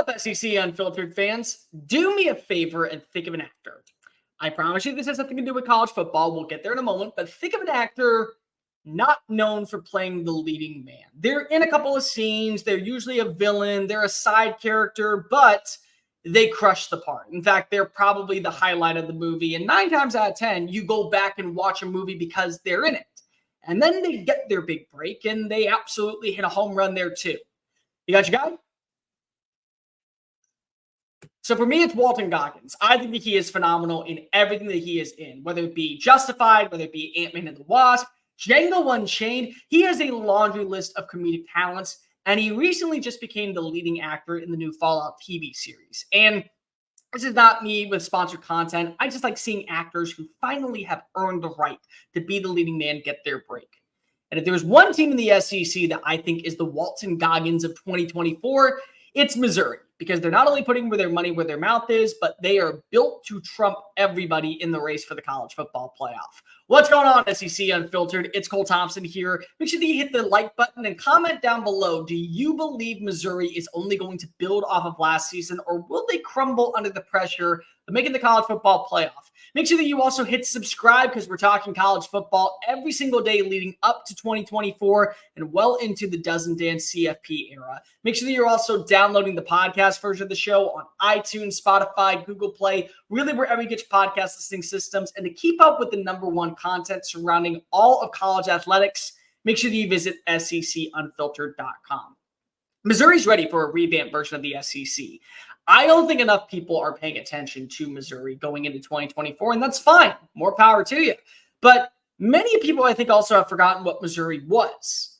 up, SEC Unfiltered fans? Do me a favor and think of an actor. I promise you this has nothing to do with college football. We'll get there in a moment. But think of an actor not known for playing the leading man. They're in a couple of scenes. They're usually a villain. They're a side character, but they crush the part. In fact, they're probably the highlight of the movie. And 9 times out of 10, you go back and watch a movie because they're in it. And then they get their big break, and they absolutely hit a home run there too. You got your guy? So for me, it's Walton Goggins. I think that he is phenomenal in everything that he is in, whether it be Justified, whether it be Ant-Man and the Wasp, Django Unchained. He has a laundry list of comedic talents, and he recently just became the leading actor in the new Fallout TV series. And this is not me with sponsored content. I just like seeing actors who finally have earned the right to be the leading man get their break. And if there's one team in the SEC that I think is the Walton Goggins of 2024, it's Missouri, because they're not only putting their money where their mouth is, but they are built to trump everybody in the race for the college football playoff. What's going on, SEC Unfiltered? It's Cole Thompson here. Make sure that you hit the like button and comment down below. Do you believe Missouri is only going to build off of last season, or will they crumble under the pressure of making the college football playoff? Make sure that you also hit subscribe, because we're talking college football every single day leading up to 2024 and well into the Dozen Dance CFP era. Make sure that you're also downloading the podcast version of the show on iTunes, Spotify, Google Play, really wherever you get your podcast listening systems. And to keep up with the #1 content surrounding all of college athletics, make sure that you visit secunfiltered.com. Missouri's ready for a revamped version of the SEC. I don't think enough people are paying attention to Missouri going into 2024, and that's fine. More power to you. But many people, I think, also have forgotten what Missouri was.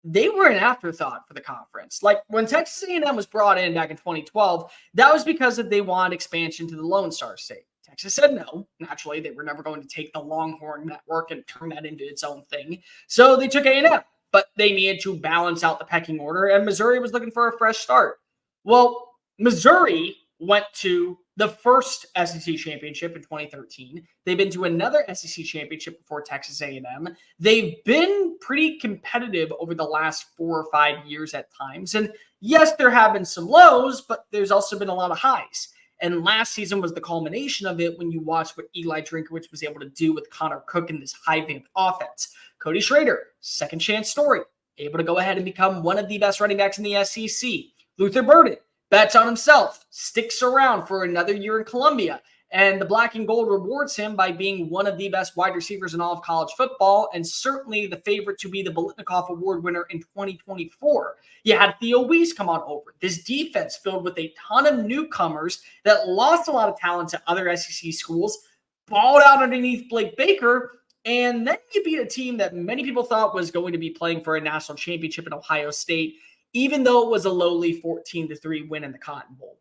They were an afterthought for the conference. Like when Texas A&M was brought in back in 2012, that was because they wanted expansion to the Lone Star State. Texas said no. Naturally, they were never going to take the Longhorn network and turn that into its own thing. So they took A&M, but they needed to balance out the pecking order, and Missouri was looking for a fresh start. Well, Missouri went to the first SEC championship in 2013. They've been to another SEC championship before Texas A&M. They've been pretty competitive over the last 4 or 5 years at times. And yes, there have been some lows, but there's also been a lot of highs. And last season was the culmination of it when you watch what Eli Drinkwitz was able to do with Connor Cook in this high-vamped offense. Cody Schrader, second chance story, able to go ahead and become one of the best running backs in the SEC. Luther Burden bets on himself, sticks around for another year in Columbia, and the black and gold rewards him by being one of the best wide receivers in all of college football, and certainly the favorite to be the Biletnikoff Award winner in 2024. You had Theo Weiss come on over. This defense filled with a ton of newcomers that lost a lot of talent to other SEC schools, balled out underneath Blake Baker, and then you beat a team that many people thought was going to be playing for a national championship in Ohio State, even though it was a lowly 14-3 win in the Cotton Bowl.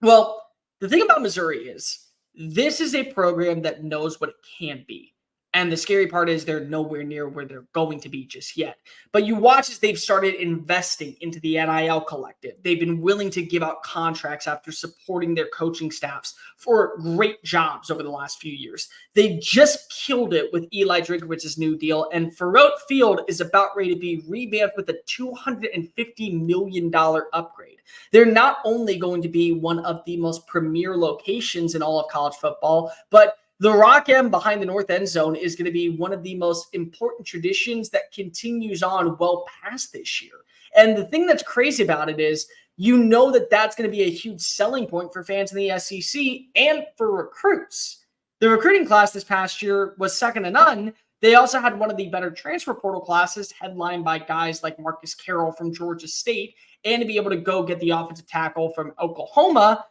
Well, the thing about Missouri is this is a program that knows what it can be. And the scary part is they're nowhere near where they're going to be just yet. But you watch as they've started investing into the NIL collective. They've been willing to give out contracts after supporting their coaching staffs for great jobs over the last few years. They've just killed it with Eli Drinkowitz's new deal. And Faurot Field is about ready to be revamped with a $250 million upgrade. They're not only going to be one of the most premier locations in all of college football, but the Rock M behind the north end zone is going to be one of the most important traditions that continues on well past this year. And the thing that's crazy about it is, you know that that's going to be a huge selling point for fans in the SEC and for recruits. The recruiting class this past year was second to none. They also had one of the better transfer portal classes headlined by guys like Marcus Carroll from Georgia State, and to be able to go get the offensive tackle from Oklahoma.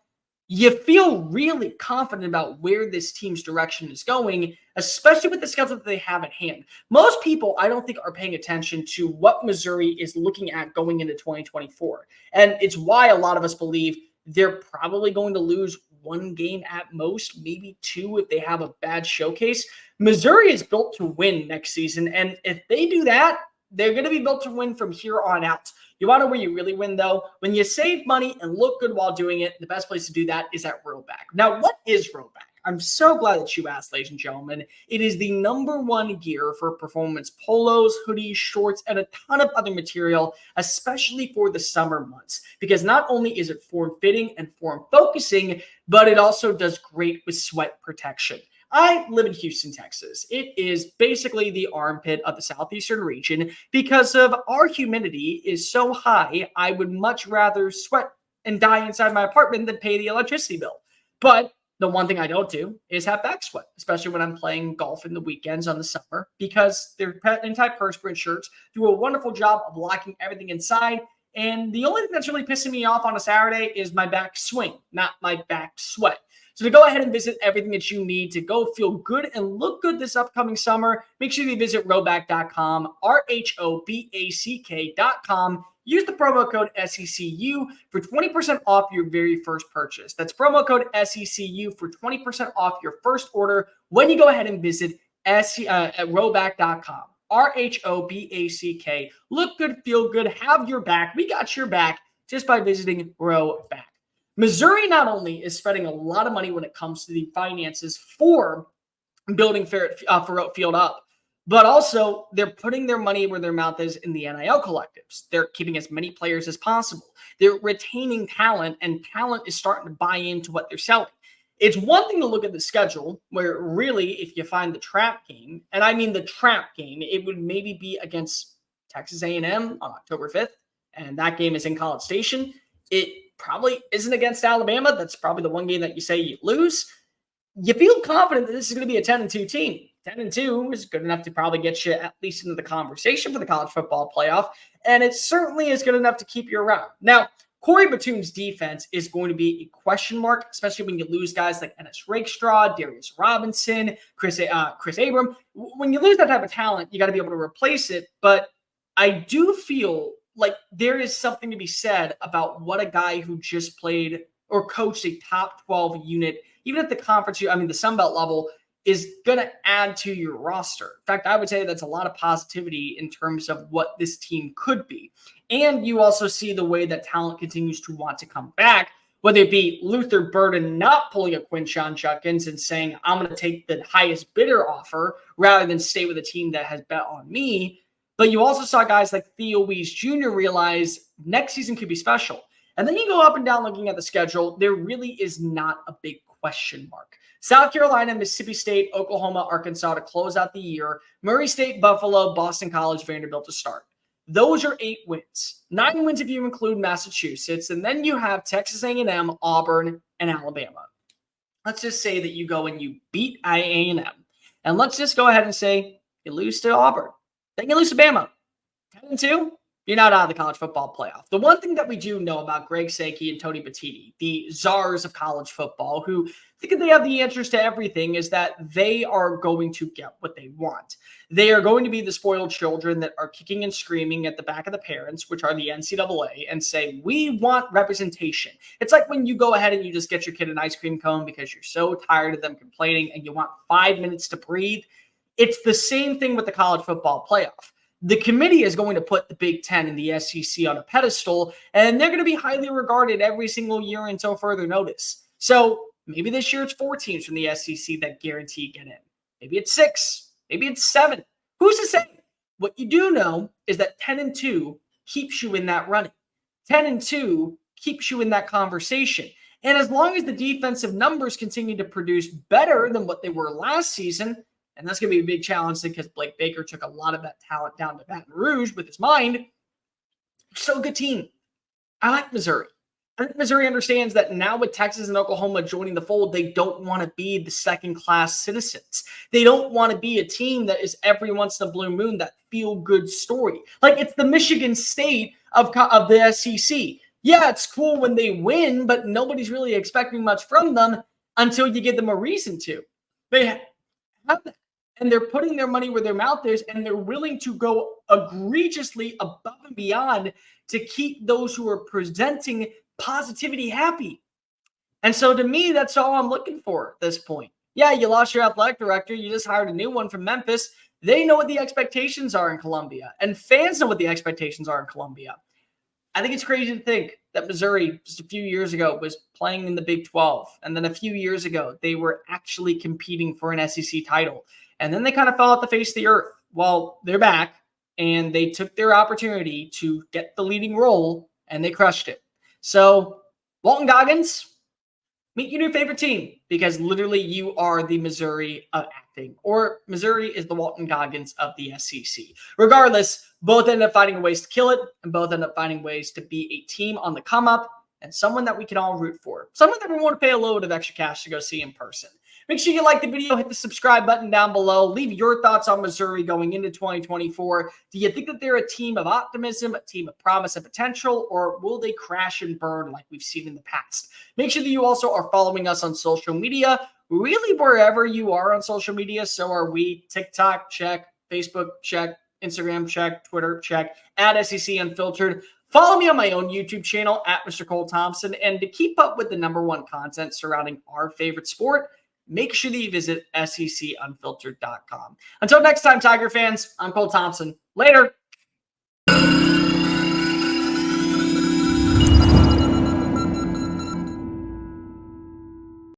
You feel really confident about where this team's direction is going, especially with the schedule that they have at hand. Most people, I don't think, are paying attention to what Missouri is looking at going into 2024. And it's why a lot of us believe they're probably going to lose one game at most, maybe two if they have a bad showcase. Missouri is built to win next season. And if they do that, they're going to be built to win from here on out. You want to know where you really win, though? When you save money and look good while doing it, the best place to do that is at RHOBACK. Now, what is RHOBACK? I'm so glad that you asked, ladies and gentlemen. It is the #1 gear for performance polos, hoodies, shorts, and a ton of other material, especially for the summer months, because not only is it form-fitting and form-focusing, but it also does great with sweat protection. I live in Houston, Texas. It is basically the armpit of the southeastern region. Because of our humidity is so high, I would much rather sweat and die inside my apartment than pay the electricity bill. But the one thing I don't do is have back sweat, especially when I'm playing golf in the weekends on the summer, because their antiperspirant shirts do a wonderful job of locking everything inside. And the only thing that's really pissing me off on a Saturday is my back swing, not my back sweat. So to go ahead and visit everything that you need to go feel good and look good this upcoming summer, make sure you visit RHOBACK.com, RHOBACK.com. Use the promo code SECU for 20% off your very first purchase. That's promo code SECU for 20% off your first order when you go ahead and visit at RHOBACK.com. RHOBACK. Look good, feel good, have your back. We got your back just by visiting RHOBACK. Missouri not only is spending a lot of money when it comes to the finances for building Faurot Field up, but also they're putting their money where their mouth is in the NIL collectives. They're keeping as many players as possible. They're retaining talent, and talent is starting to buy into what they're selling. It's one thing to look at the schedule where really, if you find the trap game, and I mean the trap game, it would maybe be against Texas A&M on October 5th, and that game is in College Station. It probably isn't against Alabama. That's probably the one game that you say you lose. You feel confident that this is going to be a 10-2 team. 10-2 is good enough to probably get you at least into the conversation for the college football playoff, and it certainly is good enough to keep you around. Now, Corey Batum's defense is going to be a question mark, especially when you lose guys like Ennis Rakestraw, Darius Robinson, Chris Abram. When you lose that type of talent, you got to be able to replace it, but I do feel like there is something to be said about what a guy who just played or coached a top 12 unit, even at the conference, the Sun Belt level, is going to add to your roster. In fact, I would say that's a lot of positivity in terms of what this team could be. And you also see the way that talent continues to want to come back, whether it be Luther Burden not pulling a Quinshon Judkins and saying, I'm going to take the highest bidder offer rather than stay with a team that has bet on me. But you also saw guys like Theo Wees Jr. realize next season could be special. And then you go up and down looking at the schedule, there really is not a big question mark. South Carolina, Mississippi State, Oklahoma, Arkansas to close out the year. Murray State, Buffalo, Boston College, Vanderbilt to start. Those are 8 wins. 9 wins if you include Massachusetts. And then you have Texas A&M, Auburn, and Alabama. Let's just say that you go and you beat A&M. And let's just go ahead and say you lose to Auburn. Then you lose to Bama. 10-2, you're not out of the college football playoff. The one thing that we do know about Greg Sankey and Tony Petitti, the czars of college football, who think they have the answers to everything, is that they are going to get what they want. They are going to be the spoiled children that are kicking and screaming at the back of the parents, which are the NCAA, and say, we want representation. It's like when you go ahead and you just get your kid an ice cream cone because you're so tired of them complaining and you want 5 minutes to breathe. It's the same thing with the college football playoff. The committee is going to put the Big Ten and the SEC on a pedestal, and they're going to be highly regarded every single year until further notice. So maybe this year it's 4 teams from the SEC that guarantee get in. Maybe it's 6. Maybe it's 7. Who's to say? What you do know is that 10-2 keeps you in that running. 10-2 keeps you in that conversation. And as long as the defensive numbers continue to produce better than what they were last season, and that's going to be a big challenge because Blake Baker took a lot of that talent down to Baton Rouge with his mind. So good team. I like Missouri. I think Missouri understands that now with Texas and Oklahoma joining the fold, they don't want to be the second-class citizens. They don't want to be a team that is every once in a blue moon that feel-good story. Like it's the Michigan State of the SEC. Yeah, it's cool when they win, but nobody's really expecting much from them until you give them a reason to. They have that. And they're putting their money where their mouth is, and they're willing to go egregiously above and beyond to keep those who are presenting positivity happy. And so to me, that's all I'm looking for at this point. Yeah, you lost your athletic director. You just hired a new one from Memphis. They know what the expectations are in Columbia, and fans know what the expectations are in Columbia. I think it's crazy to think that Missouri just a few years ago was playing in the Big 12. And then a few years ago, they were actually competing for an SEC title. And then they kind of fell off the face of the earth. Well, they're back and they took their opportunity to get the leading role and they crushed it. So Walton Goggins, meet your new favorite team, because literally you are the Missouri of acting, or Missouri is the Walton Goggins of the SEC. Regardless, both end up finding ways to kill it, and both end up finding ways to be a team on the come up and someone that we can all root for. Someone that we want to pay a load of extra cash to go see in person. Make sure you like the video, hit the subscribe button down below. Leave your thoughts on Missouri going into 2024. Do you think that they're a team of optimism, a team of promise and potential, or will they crash and burn like we've seen in the past? Make sure that you also are following us on social media, really wherever you are on social media. So are we. TikTok, check. Facebook, check. Instagram, check. Twitter, check. At SEC Unfiltered. Follow me on my own YouTube channel at Mr. Cole Thompson. And to keep up with the #1 content surrounding our favorite sport, make sure that you visit SECunfiltered.com. Until next time, Tiger fans, I'm Cole Thompson. Later.